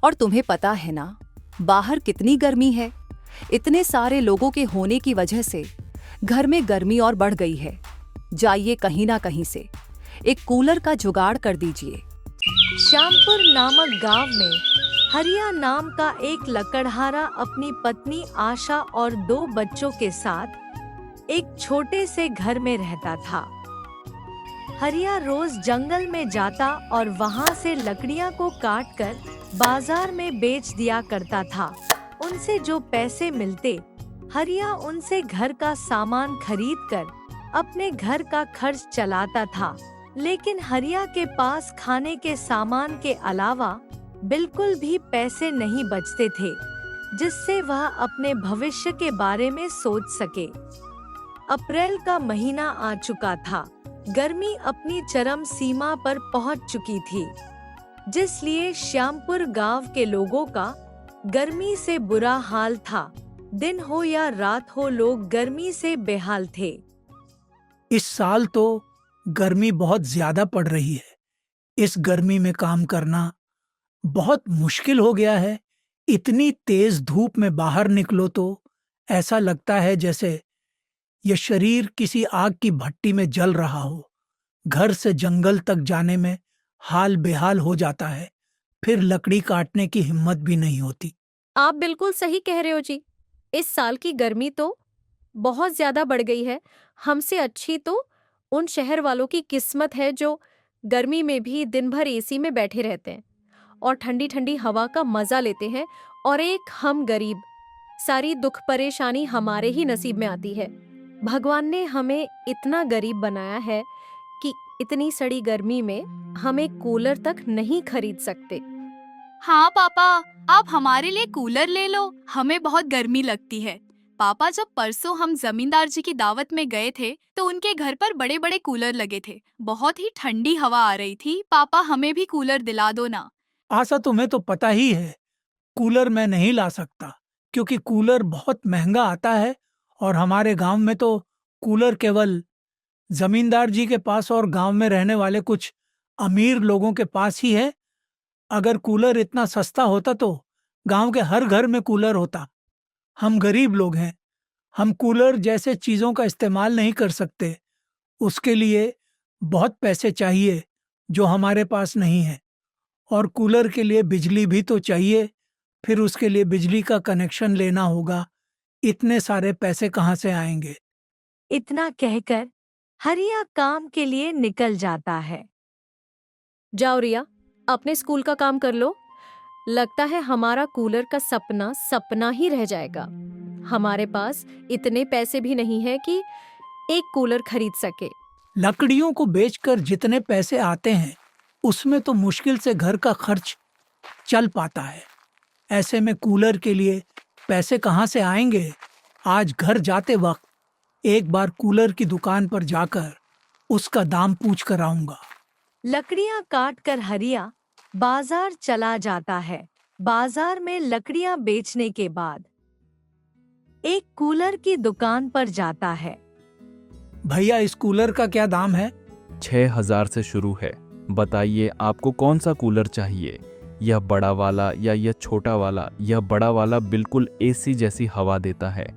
और तुम्हें पता है ना, बाहर कितनी गर्मी है। इतने सारे लोगों के होने की वजह से घर में गर्मी और बढ़ गई है। जाइए कहीं ना कहीं से एक कूलर का जुगाड़ कर दीजिए। श्यामपुर नामक गांव में हरिया नाम का एक लकड़हारा अपनी पत्नी आशा और 2 बच्चों के साथ एक छोटे से घर में रहता था। हरिया रोज जंगल में जाता और वहां से लकड़ियां को काटकर बाजार में बेच दिया करता था। उनसे जो पैसे मिलते, हरिया उनसे घर का सामान खरीदकर अपने घर का खर्च चलाता था। लेकिन हरिया के पास खाने के सामान के अलावा बिल्कुल भी पैसे नहीं बचते थे, जिससे वह अपने भविष्य के बारे में सोच सके। अप्रैल का महीना आ चुका था। गर्मी अपनी चरम सीमा पर पहुंच चुकी थी, जिसलिए श्यामपुर गांव के लोगों का गर्मी से बुरा हाल था। दिन हो या रात हो, लोग गर्मी से बेहाल थे। इस साल तो गर्मी बहुत ज्यादा पड़ रही है। इस गर्मी में काम करना बहुत मुश्किल हो गया है। इतनी तेज धूप में बाहर निकलो तो ऐसा लगता है जैसे यह शरीर किसी आग की भट्टी में जल रहा हो। घर से जंगल तक जाने में हाल बेहाल हो जाता है। फिर लकड़ी काटने की हिम्मत भी नहीं होती। आप बिल्कुल सही कह रहे हो जी। इस साल की गर्मी तो बहुत ज्यादा बढ़ गई है। हमसे अच्छी तो उन शहर वालों की किस्मत है जो गर्मी में भी दिन भर एसी में बैठे रहते हैं और ठंडी ठंडी हवा का मजा लेते हैं। और एक हम गरीब, सारी दुख परेशानी हमारे ही नसीब में आती है। भगवान ने हमें इतना गरीब बनाया है कि इतनी सड़ी गर्मी में हम एक कूलर तक नहीं खरीद सकते। हाँ पापा, आप हमारे लिए कूलर ले लो, हमें बहुत गर्मी लगती है। पापा, जब परसों हम जमींदार जी की दावत में गए थे तो उनके घर पर बड़े बड़े कूलर लगे थे। बहुत ही ठंडी हवा आ रही थी। पापा, हमें भी कूलर दिला दो ना। आशा, तुम्हें तो पता ही है कूलर मैं नहीं ला सकता, क्योंकि कूलर बहुत महंगा आता है और हमारे गांव में तो कूलर केवल जमींदार जी के पास और गांव में रहने वाले कुछ अमीर लोगों के पास ही है। अगर कूलर इतना सस्ता होता तो गांव के हर घर में कूलर होता। हम गरीब लोग हैं, हम कूलर जैसे चीजों का इस्तेमाल नहीं कर सकते। उसके लिए बहुत पैसे चाहिए जो हमारे पास नहीं है, और कूलर के लिए बिजली भी तो चाहिए। फिर उसके लिए बिजली का कनेक्शन लेना होगा। इतने सारे पैसे कहाँ से आएंगे? इतना कहकर हरिया काम के लिए निकल जाता है। जाओ रिया, अपने स्कूल का काम कर लो। लगता है हमारा कूलर का सपना सपना ही रह जाएगा। हमारे पास इतने पैसे भी नहीं है कि एक कूलर खरीद सके। लकड़ियों को बेचकर जितने पैसे आते हैं उसमें तो मुश्किल से घर का खर्च चल पाता है। ऐसे में कूलर के लिए पैसे कहाँ से आएंगे? आज घर जाते वक्त एक बार कूलर की दुकान पर जाकर उसका दाम पूछ कर आऊंगा। लकड़ियां काट कर हरिया बाजार चला जाता है। बाजार में लकड़ियां बेचने के बाद एक कूलर की दुकान पर जाता है। भैया, इस कूलर का क्या दाम है? 6,000 से शुरू है। बताइए आपको कौन सा कूलर चाहिए, यह बड़ा वाला या यह छोटा वाला? यह बड़ा वाला बिल्कुल एसी जैसी हवा देता है,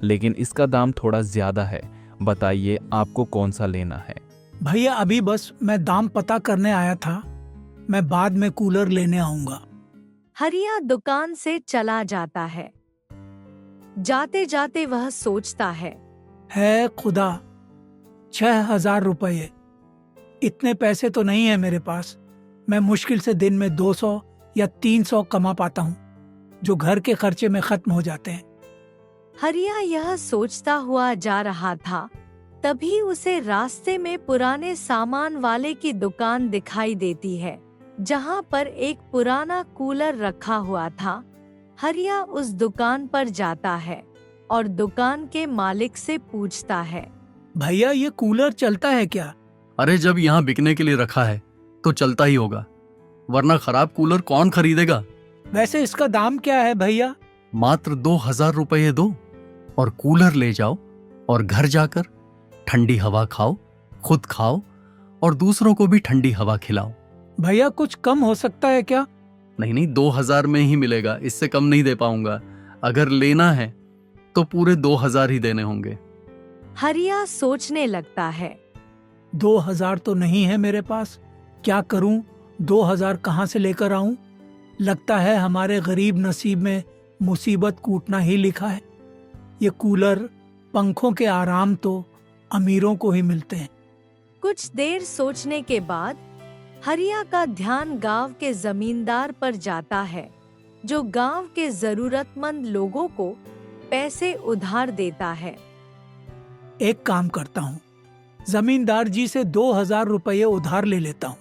लेकिन इसका दाम थोड़ा ज्यादा है। बताइए आपको कौन सा लेना है? भैया, अभी बस मैं दाम पता करने आया था। मैं बाद में कूलर लेने आऊंगा। हरिया दुकान से चला जाता है। जाते जाते वह सोचता है खुदा, 6,000 रुपये! इतने पैसे तो नहीं है मेरे पास। मैं मुश्किल से दिन में 200 या 300 कमा पाता हूँ, जो घर के खर्चे में खत्म हो जाते हैं। हरिया यह सोचता हुआ जा रहा था, तभी उसे रास्ते में पुराने सामान वाले की दुकान दिखाई देती है, जहाँ पर एक पुराना कूलर रखा हुआ था। हरिया उस दुकान पर जाता है और दुकान के मालिक से पूछता है, भैया, ये कूलर चलता है क्या? अरे, जब यहाँ बिकने के लिए रखा है तो चलता ही होगा, वरना खराब कूलर कौन खरीदेगा? वैसे इसका दाम क्या है भैया? मात्र 2,000 रुपये दो और कूलर ले जाओ और घर जाकर ठंडी हवा खाओ, खुद खाओ और दूसरों को भी ठंडी हवा खिलाओ। भैया, कुछ कम हो सकता है क्या? नहीं नहीं, 2000 में ही मिलेगा, इससे कम नहीं दे पाऊंगा। अगर लेना है तो पूरे 2000 ही देने होंगे। हरिया सोचने लगता है। 2000 तो नहीं है मेरे पास, क्या करूं? 2000 कहाँ से लेकर आऊं? लगता है हमारे गरीब नसीब में मुसीबत कूटना ही लिखा है। ये कूलर, पंखों के आराम तो अमीरों को ही मिलते हैं। कुछ देर सोचने के बाद हरिया का ध्यान गांव के जमींदार पर जाता है, जो गांव के जरूरतमंद लोगों को पैसे उधार देता है। एक काम करता हूँ, जमींदार जी से 2000 रुपये उधार ले लेता हूँ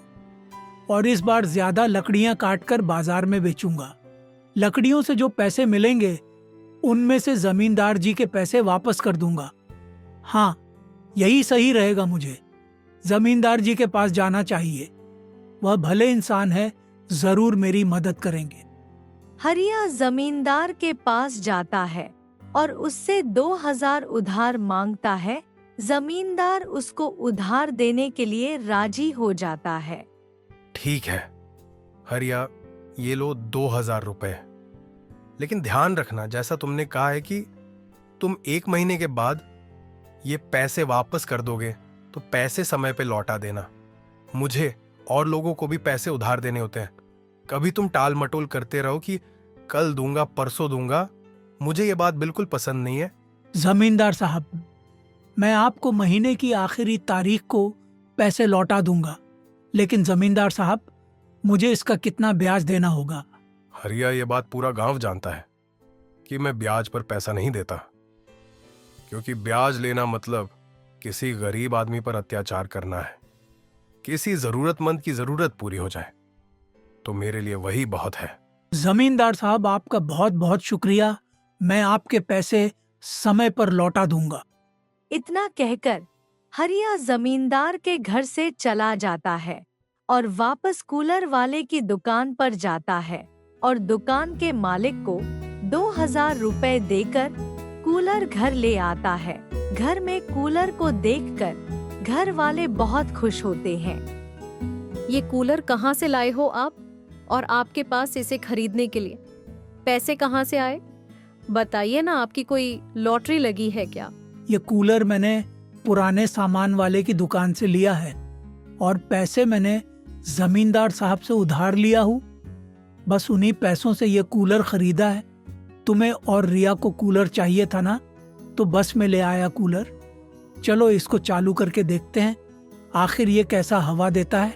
और इस बार ज्यादा लकड़ियां काटकर बाजार में बेचूंगा। लकड़ियों से जो पैसे मिलेंगे उनमें से जमींदार जी के पैसे वापस कर दूंगा। हाँ, यही सही रहेगा। मुझे जमींदार जी के पास जाना चाहिए, वह भले इंसान है, जरूर मेरी मदद करेंगे। हरिया जमींदार के पास जाता है और उससे 2000 उधार मांगता है। जमींदार उसको उधार देने के लिए राजी हो जाता है। ठीक है हरिया, ये लो 2000 रुपए। लेकिन ध्यान रखना, जैसा तुमने कहा है कि तुम 1 महीने के बाद ये पैसे वापस कर दोगे, तो पैसे समय पे लौटा देना। मुझे और लोगों को भी पैसे उधार देने होते हैं। कभी तुम टाल मटोल करते रहो कि कल दूंगा, परसों दूंगा। मुझे ये बात बिल्कुल पसंद नहीं है। जमींदार साहब, मैं आपको महीने की आखिरी तारीख को पैसे लौटा दूंगा, लेकिन जमींदार साहब, मुझे इसका कितना ब्याज देना होगा? हरिया, ये बात पूरा गांव जानता है कि मैं ब्याज पर पैसा नहीं देता, क्योंकि ब्याज लेना मतलब किसी गरीब आदमी पर अत्याचार करना है। किसी जरूरतमंद की जरूरत पूरी हो जाए तो मेरे लिए वही बहुत है। जमींदार साहब, आपका बहुत बहुत शुक्रिया। मैं आपके पैसे समय पर लौटा दूंगा। इतना कहकर हरिया जमींदार के घर से चला जाता है और वापस कूलर वाले की दुकान पर जाता है और दुकान के मालिक को 2000 रुपए देकर कूलर घर ले आता है। घर में कूलर को देखकर घर वाले बहुत खुश होते हैं। ये कूलर कहाँ से लाए हो आप, और आपके पास इसे खरीदने के लिए पैसे कहाँ से आए? बताइए ना, आपकी कोई लॉटरी लगी है क्या? ये कूलर मैंने पुराने सामान वाले की दुकान से लिया है और पैसे मैंने जमींदार साहब से उधार लिया हूँ। बस उन्हीं पैसों से ये कूलर खरीदा है। तुम्हें और रिया को कूलर चाहिए था ना, तो बस में ले आया कूलर। चलो इसको चालू करके देखते हैं, आखिर ये कैसा हवा देता है।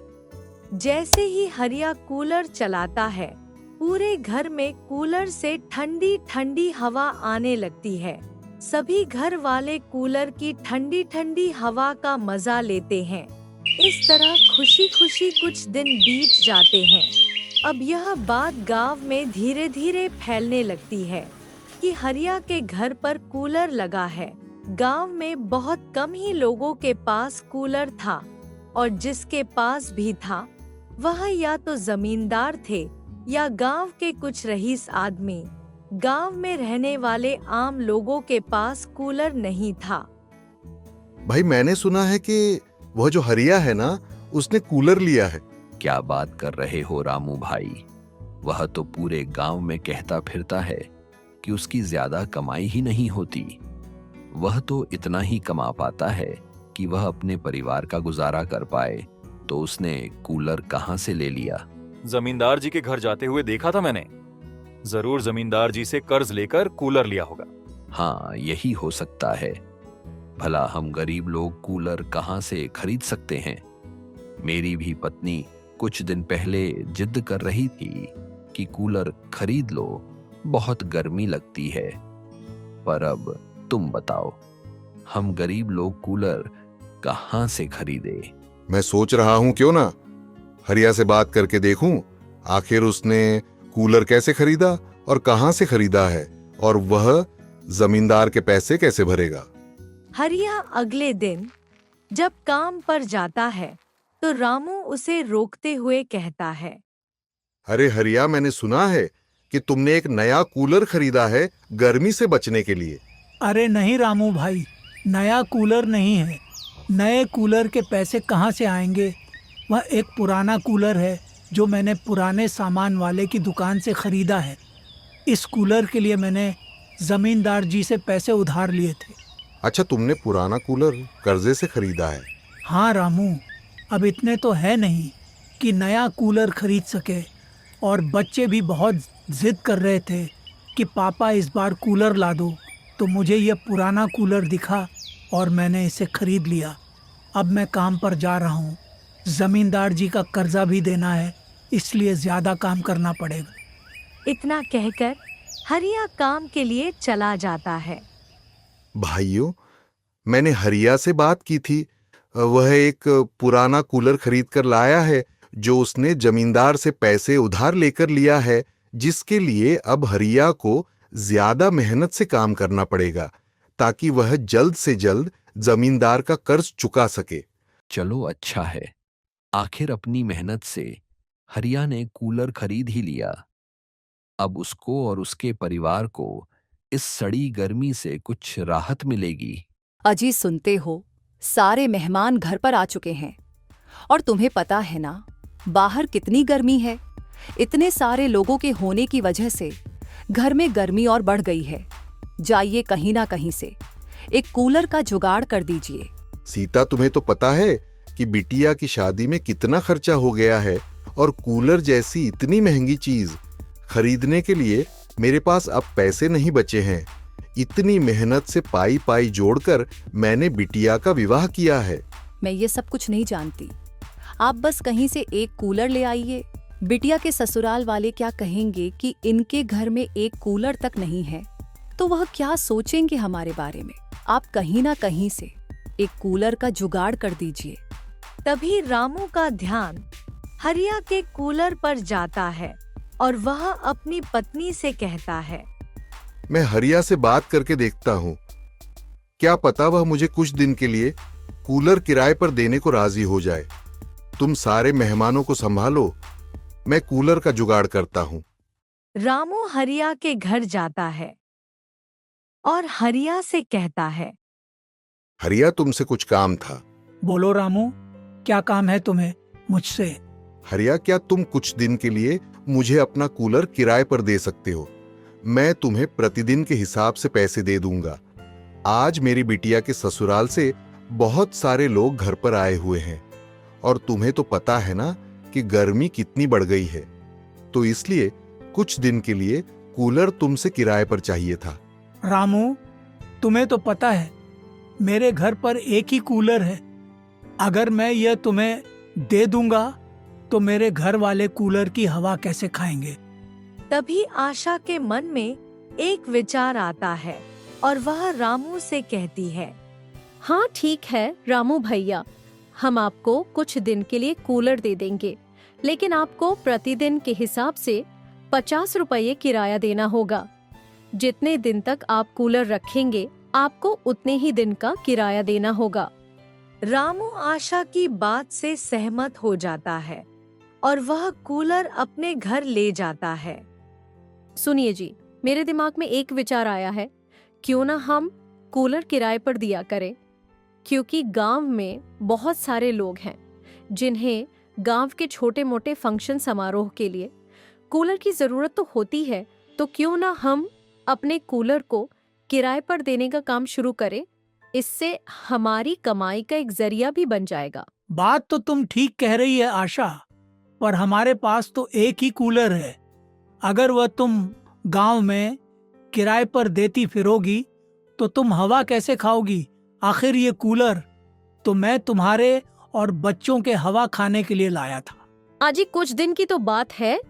जैसे ही हरिया कूलर चलाता है, पूरे घर में कूलर से ठंडी ठंडी हवा आने लगती है। सभी घर वाले कूलर की ठंडी ठंडी हवा का मजा लेते हैं। इस तरह खुशी खुशी कुछ दिन बीत जाते हैं। अब यह बात गांव में धीरे धीरे फैलने लगती है कि हरिया के घर पर कूलर लगा है। गांव में बहुत कम ही लोगों के पास कूलर था और जिसके पास भी था वह या तो जमींदार थे या गांव के कुछ रईस आदमी। गांव में रहने वाले आम लोगों के पास कूलर नहीं था। भाई, मैंने सुना है कि वह जो हरिया है ना, उसने कूलर लिया है। क्या बात कर रहे हो रामू भाई? वह तो पूरे गांव में कहता फिरता है कि उसकी ज्यादा कमाई ही नहीं होती। वह तो इतना ही कमा पाता है कि वह अपने परिवार का गुजारा कर पाए, तो उसने कूलर कहाँ से ले लिया? जमींदार जी के घर जाते हुए देखा था मैंने। जरूर जमींदार जी से कर्ज लेकर कूलर लिया होगा। हाँ, यही हो सकता है। भला हम गरीब लोग कूलर कहाँ से खरीद सकते हैं? मेरी भी पत्नी कुछ दिन पहले जिद कर रही थी कि कूलर खरीद लो, बहुत गर्मी लगती है। पर अब तुम बताओ, हम गरीब लोग कूलर कहाँ से खरीदे? मैं सोच रहा हूँ क्यों ना हरिया से बात करके देखूं, आखिर उसने कूलर कैसे खरीदा और कहां से खरीदा है, और वह जमींदार के पैसे कैसे भरेगा। हरिया अगले दिन जब काम पर जाता है तो रामू उसे रोकते हुए कहता है, अरे हरिया, मैंने सुना है कि तुमने एक नया कूलर खरीदा है गर्मी से बचने के लिए। अरे नहीं रामू भाई, नया कूलर नहीं है। नए कूलर के पैसे कहाँ से आएंगे? वह एक पुराना कूलर है जो मैंने पुराने सामान वाले की दुकान से खरीदा है। इस कूलर के लिए मैंने जमींदार जी से पैसे उधार लिए थे। अच्छा, तुमने पुराना कूलर कर्जे से खरीदा है? हाँ रामू, अब इतने तो है नहीं कि नया कूलर खरीद सके, और बच्चे भी बहुत जिद कर रहे थे कि पापा इस बार कूलर ला दो, तो मुझे यह पुराना कूलर दिखा और मैंने इसे खरीद लिया। अब मैं काम पर जा रहा हूँ। जमींदार जी का कर्जा भी देना है, इसलिए ज्यादा काम करना पड़ेगा। इतना कहकर हरिया काम के लिए चला जाता है। भाइयों, मैंने हरिया से बात की थी। वह एक पुराना कूलर खरीद कर लाया है जो उसने जमींदार से पैसे उधार लेकर लिया है, जिसके लिए अब हरिया को ज्यादा मेहनत से काम करना पड़ेगा ताकि वह जल्द से जल्द जमींदार का कर्ज चुका सके। चलो अच्छा है, आखिर अपनी मेहनत से हरिया ने कूलर खरीद ही लिया। अब उसको और उसके परिवार को इस सड़ी गर्मी से कुछ राहत मिलेगी। अजी, सुनते हो, सारे मेहमान घर पर आ चुके हैं और तुम्हें पता है ना बाहर कितनी गर्मी है। इतने सारे लोगों के होने की वजह से घर में गर्मी और बढ़ गई है। जाइए कहीं ना कहीं से एक कूलर का जुगाड़ कर दीजिए। सीता, तुम्हें तो पता है कि बिटिया की शादी में कितना खर्चा हो गया है, और कूलर जैसी इतनी महंगी चीज खरीदने के लिए मेरे पास अब पैसे नहीं बचे हैं। इतनी मेहनत से पाई पाई जोड़कर मैंने बिटिया का विवाह किया है। मैं ये सब कुछ नहीं जानती, आप बस कहीं से एक कूलर ले आइए। बिटिया के ससुराल वाले क्या कहेंगे कि इनके घर में एक कूलर तक नहीं है, तो वह क्या सोचेंगे हमारे बारे में। आप कहीं ना कहीं से एक कूलर का जुगाड़ कर दीजिए। तभी रामू का ध्यान हरिया के कूलर पर जाता है और वह अपनी पत्नी से कहता है, मैं हरिया से बात करके देखता हूँ, क्या पता वह मुझे कुछ दिन के लिए कूलर किराए पर देने को राजी हो जाए। तुम सारे मेहमानों को संभालो, मैं कूलर का जुगाड़ करता हूँ। रामू हरिया के घर जाता है और हरिया से कहता है, हरिया, तुमसे कुछ काम था। बोलो रामू, क्या काम है तुम्हें मुझसे? हरिया, क्या तुम कुछ दिन के लिए मुझे अपना कूलर किराए पर दे सकते हो? मैं तुम्हें प्रतिदिन के हिसाब से पैसे दे दूंगा। आज मेरी बिटिया के ससुराल से बहुत सारे लोग घर पर आए हुए हैं, और तुम्हें तो पता है ना कि गर्मी कितनी बढ़ गई है, तो इसलिए कुछ दिन के लिए कूलर तुमसे किराए पर चाहिए था। रामू, तुम्हें तो पता है मेरे घर पर एक ही कूलर है। अगर मैं यह तुम्हें दे दूंगा तो मेरे घर वाले कूलर की हवा कैसे खाएंगे? तभी आशा के मन में एक विचार आता है और वह रामू से कहती है, हाँ ठीक है रामू भैया, हम आपको कुछ दिन के लिए कूलर दे देंगे, लेकिन आपको प्रतिदिन के हिसाब से 50 रुपये किराया देना होगा। जितने दिन तक आप कूलर रखेंगे आपको उतने ही दिन का किराया देना होगा। रामू आशा की बात से सहमत हो जाता है और वह कूलर अपने घर ले जाता है। सुनिए जी, मेरे दिमाग में एक विचार आया है, क्यों ना हम कूलर किराए पर दिया करें, क्योंकि गांव में बहुत सारे लोग हैं जिन्हें गांव के छोटे मोटे फंक्शन समारोह के लिए कूलर की जरूरत तो होती है, तो क्यों ना हम अपने कूलर को किराए पर देने का काम शुरू करें। इससे हमारी कमाई का एक जरिया भी बन जाएगा। बात तो तुम ठीक कह रही है आशा, पर हमारे पास तो एक ही कूलर है। अगर वह तुम गांव में किराए पर देती फिरोगी तो तुम हवा कैसे खाओगी? आखिर ये कूलर तो मैं तुम्हारे और बच्चों के हवा खाने के लिए लाया था। आजी, कुछ दिन की तो बात है,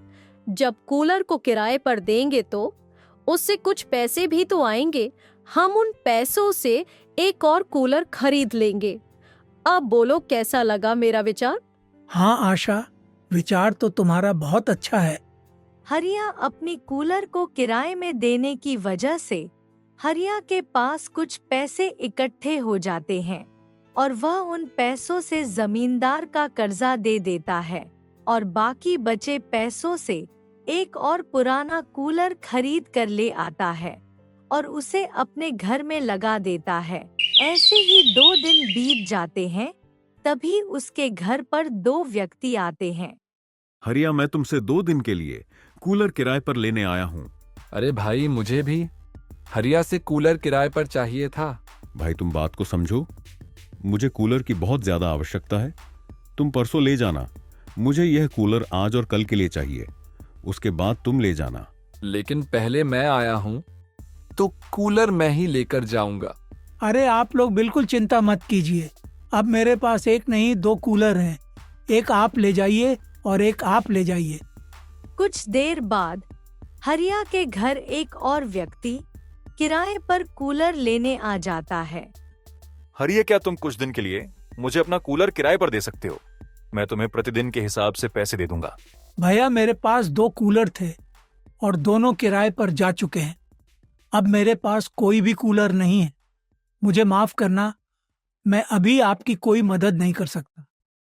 जब कूलर को किराए पर देंगे तो उससे कुछ पैसे भी तो आएंगे। हम उन पैसों से एक और कूलर खरीद लेंगे। अब बोलो कैसा लगा मेरा विचार? हाँ आशा, विचार तो तुम्हारा बहुत अच्छा है। हरिया अपनी कूलर को किराए में देने की वजह से हरिया के पास कुछ पैसे इकट्ठे हो जाते हैं और वह उन पैसों से जमींदार का कर्जा दे देता है और बाकी बचे पैसों से एक और पुराना कूलर खरीद कर ले आता है और उसे अपने घर में लगा देता है। ऐसे ही 2 दिन बीत जाते हैं, तभी उसके घर पर 2 व्यक्ति आते हैं। हरिया, मैं तुमसे 2 दिन के लिए कूलर किराए पर लेने आया हूँ। अरे भाई, मुझे भी हरिया से कूलर किराए पर चाहिए था। भाई तुम बात को समझो, मुझे कूलर की बहुत ज्यादा आवश्यकता है। तुम परसों ले जाना, मुझे यह कूलर आज और कल के लिए चाहिए, उसके बाद तुम ले जाना। लेकिन पहले मैं आया हूं, तो कूलर मैं ही लेकर जाऊंगा। अरे आप लोग बिल्कुल चिंता मत कीजिए, अब मेरे पास एक नहीं 2 कूलर हैं, एक आप ले जाइए और एक आप ले जाइए। कुछ देर बाद हरिया के घर एक और व्यक्ति किराए पर कूलर लेने आ जाता है। हरिया, क्या तुम कुछ दिन के लिए मुझे अपना कूलर किराए पर दे सकते हो? मैं तुम्हें प्रतिदिन के हिसाब से पैसे दे दूंगा। भैया, मेरे पास 2 कूलर थे और दोनों किराए पर जा चुके हैं। अब मेरे पास कोई भी कूलर नहीं है, मुझे माफ करना, मैं अभी आपकी कोई मदद नहीं कर सकता।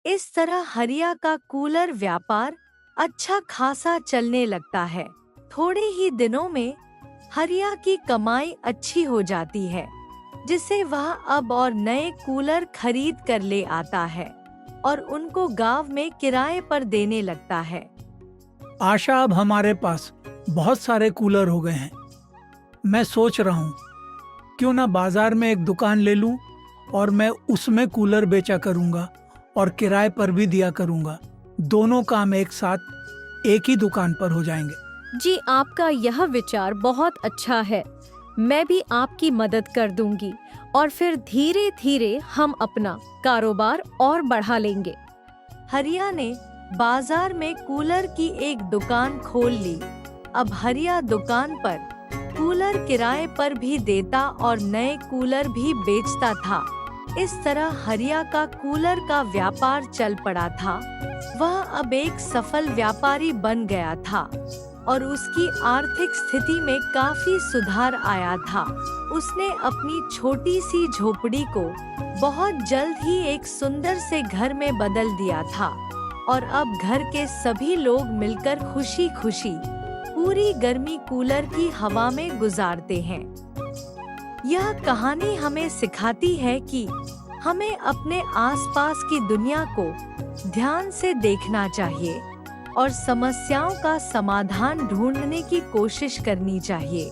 इस तरह हरिया का कूलर व्यापार अच्छा खासा चलने लगता है। थोड़े ही दिनों में हरिया की कमाई अच्छी हो जाती है, जिसे वह अब और नए कूलर खरीद कर ले आता है और उनको गांव में किराए पर देने लगता है। आशा, अब हमारे पास बहुत सारे कूलर हो गए हैं। मैं सोच रहा हूँ क्यों ना बाजार में एक दुकान ले लूं और मैं उसमें कूलर बेचा करूँगा और किराए पर भी दिया करूँगा। दोनों काम एक साथ एक ही दुकान पर हो जाएंगे। जी, आपका यह विचार बहुत अच्छा है। मैं भी आपकी मदद कर दूंगी और फिर धीरे धीरे हम अपना कारोबार और बढ़ा लेंगे। हरिया ने बाजार में कूलर की एक दुकान खोल ली। अब हरिया दुकान पर कूलर किराए पर भी देता और नए कूलर भी बेचता था। इस तरह हरिया का कूलर का व्यापार चल पड़ा था। वह अब एक सफल व्यापारी बन गया था और उसकी आर्थिक स्थिति में काफी सुधार आया था। उसने अपनी छोटी सी झोपड़ी को बहुत जल्द ही एक सुंदर से घर में बदल दिया था और अब घर के सभी लोग मिलकर खुशी खुशी पूरी गर्मी कूलर की हवा में गुजारते हैं। यह कहानी हमें सिखाती है कि हमें अपने आसपास की दुनिया को ध्यान से देखना चाहिए और समस्याओं का समाधान ढूंढने की कोशिश करनी चाहिए।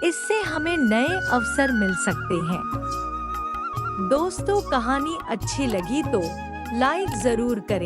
इससे हमें नए अवसर मिल सकते हैं। दोस्तों, कहानी अच्छी लगी तो लाइक जरूर करें।